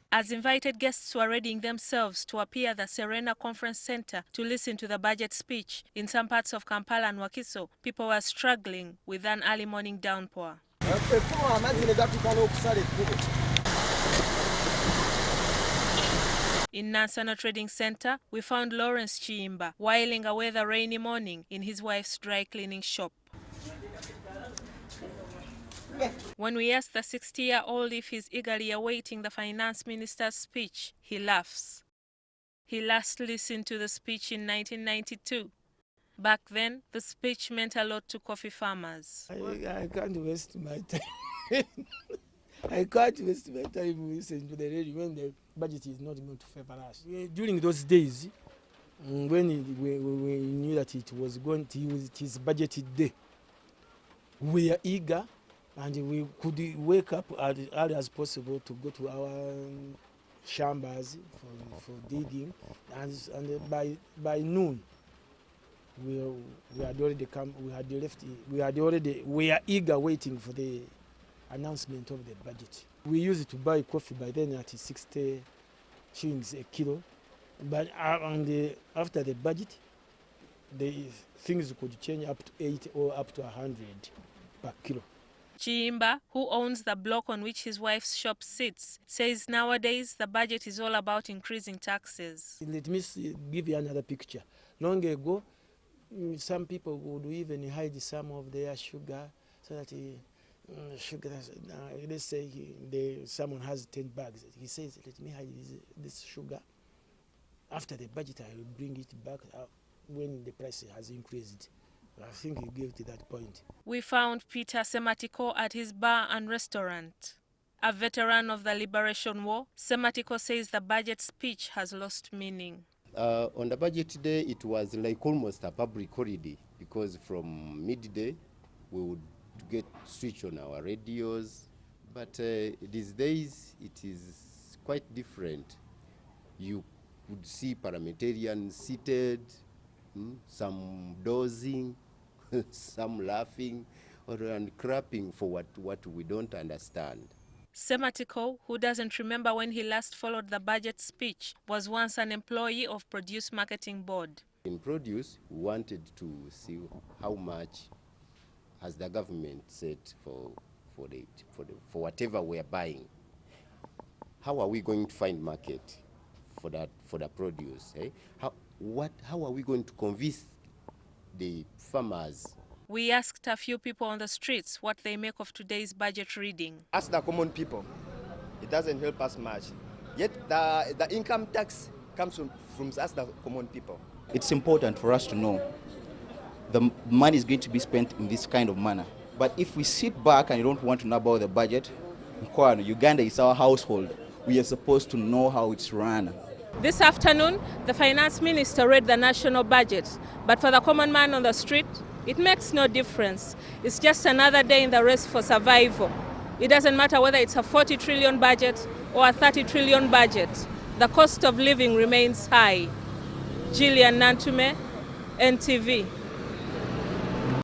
As invited guests were readying themselves to appear at the Serena Conference Center to listen to the budget speech, in some parts of Kampala and Wakiso, people were struggling with an early morning downpour. In Nansana Trading Center, we found Lawrence Chiimba whiling away the rainy morning in his wife's dry cleaning shop. When we asked the 60-year-old if he's eagerly awaiting the finance minister's speech, he laughs. He last listened to the speech in 1992. Back then, the speech meant a lot to coffee farmers. I can't waste my time. I can't waste my time listening to the radio when the budget is not going to favor us. During those days, when we knew that it was going to use its budgeted day, we were eager and we could wake up as early as possible to go to our chambers for digging, and by noon we had already come. We are eager waiting for the announcement of the budget. We used to buy coffee by then at 60 shillings a kilo, but after the budget, things could change up to 80 or up to 100 per kilo. Chiimba, who owns the block on which his wife's shop sits, says nowadays the budget is all about increasing taxes. Let me give you another picture. Long ago, some people would even hide some of their sugar so that sugar. Let's say someone has 10 bags. He says, "Let me hide this sugar. After the budget, I will bring it back when the price has increased." I think he gave to that point. We found Peter Sematiko at his bar and restaurant. A veteran of the Liberation War, Sematiko says the budget speech has lost meaning. On the budget day, it was like almost a public holiday, because from midday we would get switch on our radios. But these days it is quite different. You could see parliamentarians seated, some dozing, some laughing, and clapping for what we don't understand. Sematiko, who doesn't remember when he last followed the budget speech, was once an employee of Produce Marketing Board. In Produce, we wanted to see how much has the government set for whatever we are buying. How are we going to find market for the produce? Eh? How are we going to convince the farmers? We asked a few people on the streets what they make of today's budget reading. As the common people, it doesn't help us much. Yet the income tax comes from us, the common people. It's important for us to know the money is going to be spent in this kind of manner. But if we sit back and you don't want to know about the budget, Uganda is our household. We are supposed to know how it's run. This afternoon, the finance minister read the national budget, but for the common man on the street, it makes no difference. It's just another day in the race for survival. It doesn't matter whether it's a 40 trillion budget or a 30 trillion budget. The cost of living remains high. GILLIAN NANTUME, NTV.